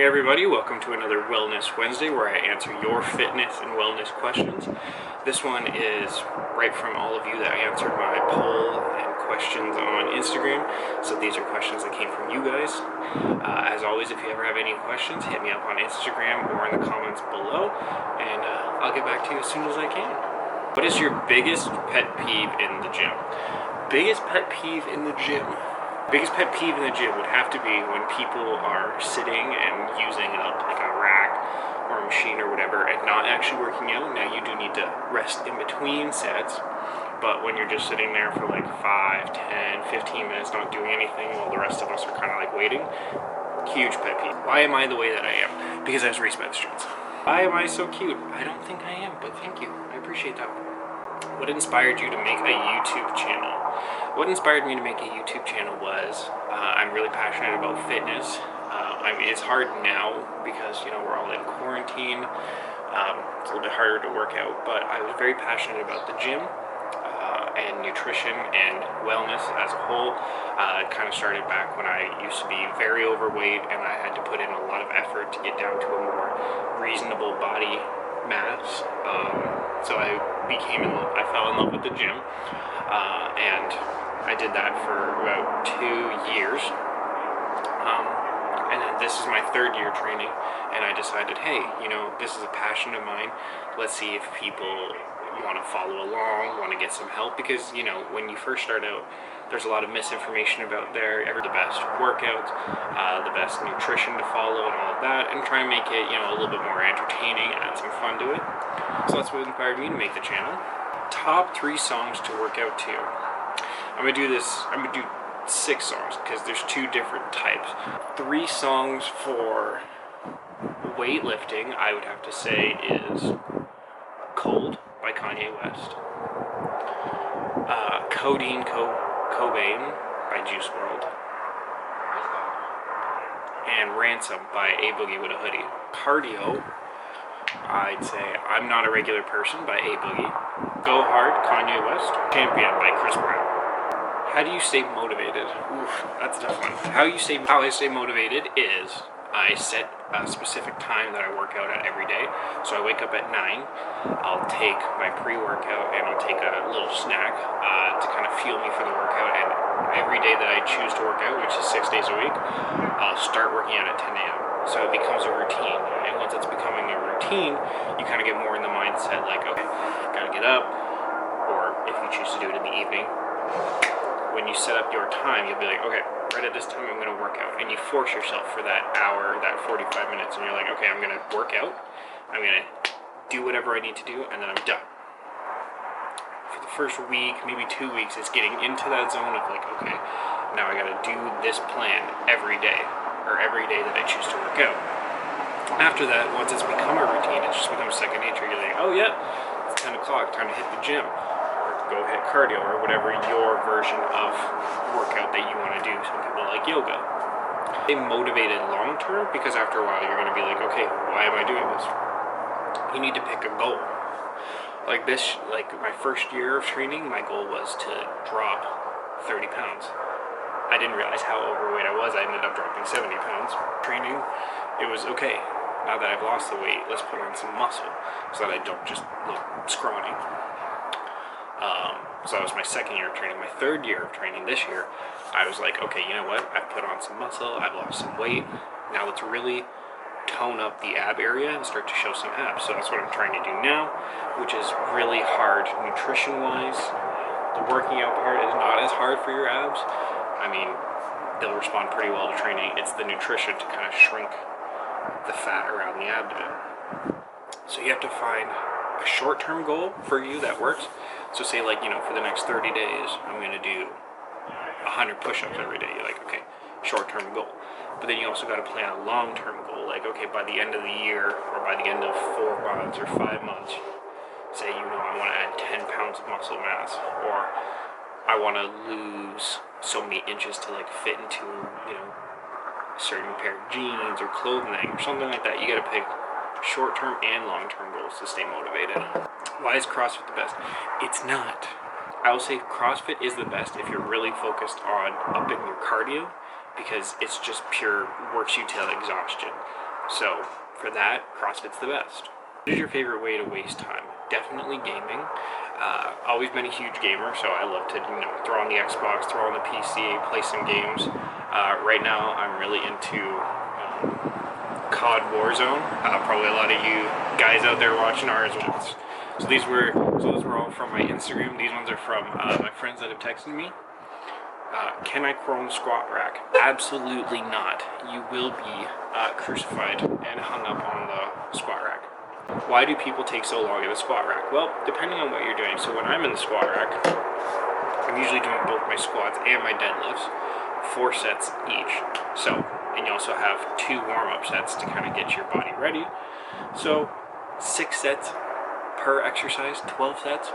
morning, everybody. Welcome to another Wellness Wednesday where I answer your fitness and wellness questions. This one is right from all of you that answered my poll and questions on Instagram. So these are questions that came from you guys. As always, if you ever have any questions, hit me up on Instagram or in the comments below, and I'll get back to you as soon as I can. What is your biggest pet peeve in the gym? Biggest pet peeve in the gym? Biggest pet peeve in the gym would have to be when people are sitting and using up like a rack or a machine or whatever and not actually working out. Now you do need to rest in between sets, but when you're just sitting there for like 5, 10, 15 minutes not doing anything while the rest of us are kind of like waiting, huge pet peeve. Why am I the way that I am? Because I was raised by the streets. Why am I so cute? I don't think I am, but thank you. I appreciate that. What inspired you to make a YouTube channel? What inspired me to make a YouTube channel was I'm really passionate about fitness. I mean, it's hard now because, you know, we're all in quarantine. It's a little bit harder to work out, but I was very passionate about the gym and nutrition and wellness as a whole. It kind of started back when I used to be very overweight and I had to put in a lot of effort to get down to a more reasonable body mass. So I fell in love with the gym, and I did that for about 2 years. And then this is my 3rd year training, and I decided, hey, you know, this is a passion of mine. Let's see if people want to follow along, want to get some help, because, you know, when you first start out, there's a lot of misinformation about there. The best workouts, the best nutrition to follow and all of that, and try and make it, you know, a little bit more entertaining, add some fun to it. So that's what inspired me to make the channel. Top 3 songs to work out to. I'm gonna do 6 songs because there's 2 different types. 3 songs for weightlifting, I would have to say, is Cold by Kanye West, Codeine Cobain by Juice WRLD, and Ransom by A Boogie with a Hoodie. Cardio, I'd say I'm Not a Regular Person by A Boogie, Go Hard, Kanye West, Champion by Chris Brown. How do you stay motivated? Oof, that's a tough one. How I stay motivated is I set a specific time that I work out at every day. So I wake up at 9, I'll take my pre-workout and I'll take a little snack to kind of fuel me for the workout. And every day that I choose to work out, which is 6 days a week, I'll start working out at 10 a.m. So it becomes a routine. And once it's becoming a routine, you kind of get more in the mindset like, okay, gotta get up. Or if you choose to do it in the evening, when you set up your time, you'll be like, okay, right at this time I'm going to work out. And you force yourself for that hour, that 45 minutes, and you're like, okay, I'm going to work out. I'm going to do whatever I need to do, and then I'm done. For the first week, maybe 2 weeks, it's getting into that zone of like, okay, now I got to do this plan every day, or every day that I choose to work out. After that, once it's become a routine, it just becomes second nature. You're like, oh yeah, it's 10 o'clock, time to hit the gym. Go hit cardio or whatever your version of workout that you want to do. Some people like yoga. Stay motivated long term, because after a while you're going to be like, okay, why am I doing this? You need to pick a goal. Like my first year of training, my goal was to drop 30 pounds. I didn't realize how overweight I was. I ended up dropping 70 pounds. Training, it was okay. Now that I've lost the weight, let's put on some muscle so that I don't just look scrawny. So that was my 2nd year of training. My 3rd year of training this year, I was like, okay, you know what? I've put on some muscle, I've lost some weight. Now let's really tone up the ab area and start to show some abs. So that's what I'm trying to do now, which is really hard nutrition-wise. The working out part is not as hard for your abs. I mean, they'll respond pretty well to training. It's the nutrition to kind of shrink the fat around the abdomen. So you have to find a short-term goal for you that works. So say, like, you know, for the next 30 days, I'm going to do 100 push-ups every day. You're like, okay, short-term goal. But then you also got to plan a long-term goal. Like, okay, by the end of the year, or by the end of 4 months or 5 months, say, you know, I want to add 10 pounds of muscle mass, or I want to lose so many inches to, like, fit into, you know, a certain pair of jeans or clothing or something like that. You got to pick short-term and long-term goals to stay motivated. Why is CrossFit the best? It's not. I will say CrossFit is the best if you're really focused on upping your cardio, because it's just pure works you till exhaustion. So for that, CrossFit's the best. What is your favorite way to waste time? Definitely gaming. Always been a huge gamer, so I love to throw on the Xbox, throw on the PC, play some games. Right now, I'm really into COD Warzone. Probably a lot of you guys out there watching are as well. So those were all from my Instagram. These ones are from my friends that have texted me. Can I chrome squat rack? Absolutely not. You will be crucified and hung up on the squat rack. Why do people take so long in the squat rack? Well, depending on what you're doing. So when I'm in the squat rack, I'm usually doing both my squats and my deadlifts, 4 sets each. So, and you also have 2 warm-up sets to kind of get your body ready. So 6 sets per exercise, 12 sets.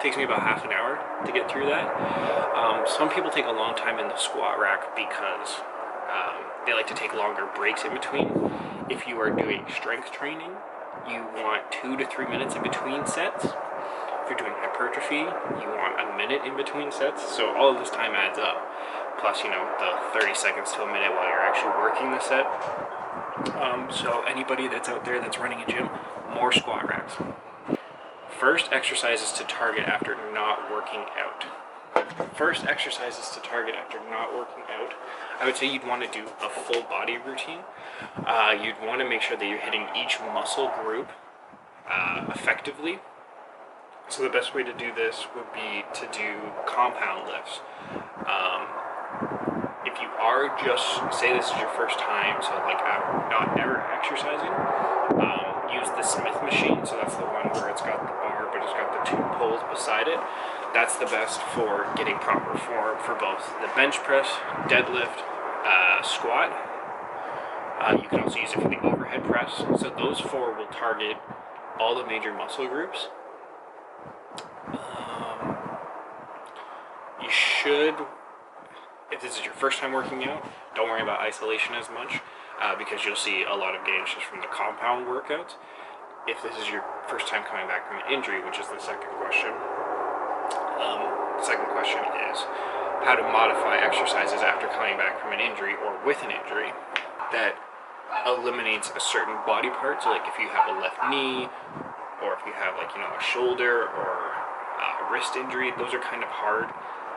Takes me about half an hour to get through that. Some people take a long time in the squat rack because they like to take longer breaks in between. If you are doing strength training, you want 2 to 3 minutes in between sets. If you're doing hypertrophy, you want a minute in between sets. So all of this time adds up. Plus, the 30 seconds to a minute while you're actually working the set. So anybody that's out there that's running a gym, more squat racks. First exercises to target after not working out. First exercises to target after not working out. I would say you'd want to do a full body routine. You'd want to make sure that you're hitting each muscle group effectively. So the best way to do this would be to do compound lifts. If you are just, say this is your first time, so like not ever exercising, use the Smith machine. So that's the one where it's got the bar, but it's got the 2 poles beside it. That's the best for getting proper form for both the bench press, deadlift, squat. You can also use it for the overhead press. So those 4 will target all the major muscle groups. You should, if this is your first time working out, don't worry about isolation as much because you'll see a lot of gains just from the compound workouts. If this is your first time coming back from an injury, which is the second question, the second question is how to modify exercises after coming back from an injury or with an injury that eliminates a certain body part. So like if you have a left knee or if you have a shoulder or a wrist injury, those are kind of hard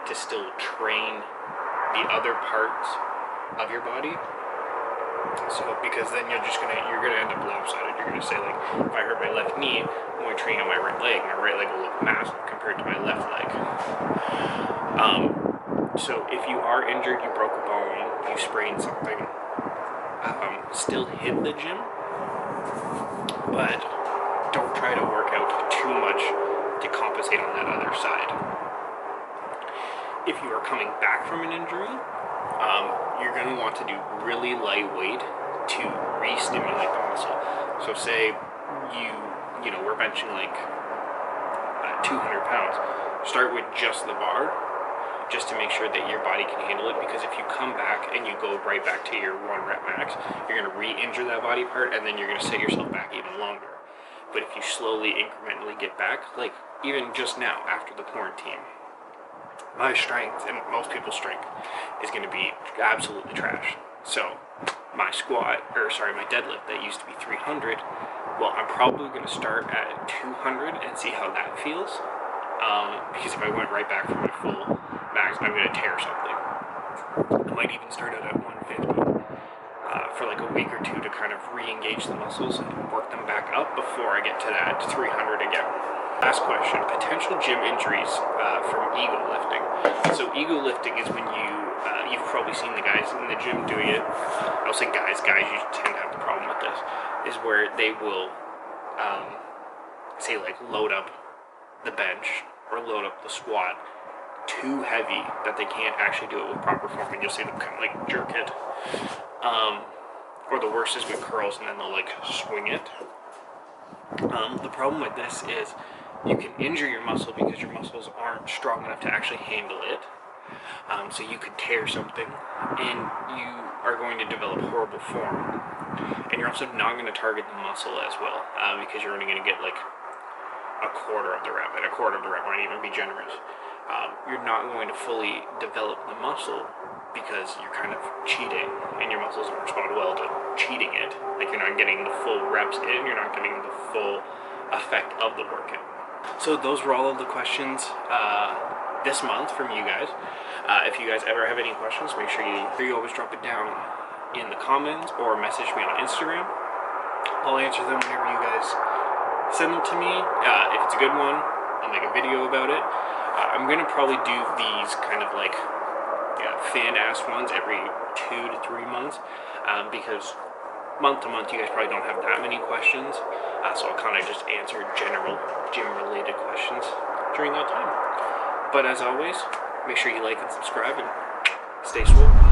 to still train the other parts of your body. So because then you're gonna end up lopsided. You're gonna say like, if I hurt my left knee, I'm going to train on my right leg will look massive compared to my left leg. So if you are injured, you broke a bone, you sprained something, still hit the gym, but don't try to work out too much to compensate on that other side. If you are coming back from an injury, you're going to want to do really light weight to re-stimulate the muscle. So say we're benching like 200 pounds. Start with just the bar, just to make sure that your body can handle it, because if you come back and you go right back to your 1 rep max, you're going to re-injure that body part and then you're going to set yourself back even longer. But if you slowly, incrementally get back, like even just now after the quarantine, my strength and most people's strength is going to be absolutely trash. So my deadlift that used to be 300, well, I'm probably going to start at 200 and see how that feels. Because if I went right back from my full max, I'm going to tear something. I might even start out at 150 for like a week or 2 to kind of re-engage the muscles and work them back up before I get to that 300 again. Last question, potential gym injuries from ego lifting. So ego lifting is when you've probably seen the guys in the gym doing it. I'll say guys usually tend to have the problem with this, is where they will say like load up the bench or load up the squat too heavy that they can't actually do it with proper form, and you'll see them kind of like jerk it. Or the worst is with curls, and then they'll like swing it. The problem with this is you can injure your muscle because your muscles aren't strong enough to actually handle it. So you could tear something and you are going to develop horrible form. And you're also not going to target the muscle as well because you're only going to get like a quarter of the rep, and a quarter of the rep might even be generous. You're not going to fully develop the muscle because you're kind of cheating and your muscles don't respond well to cheating it. Like you're not getting the full reps in, you're not getting the full effect of the workout. So those were all of the questions this month from you guys. If you guys ever have any questions, make sure you always drop it down in the comments or message me on Instagram. I'll answer them whenever you guys send them to me. If it's a good one, I'll make a video about it. I'm gonna probably do these kind of like fan-asked ones every 2 to 3 months, because month to month you guys probably don't have that many questions, so I'll kind of just answer general gym-related questions during that time. But as always, make sure you like and subscribe and stay swole.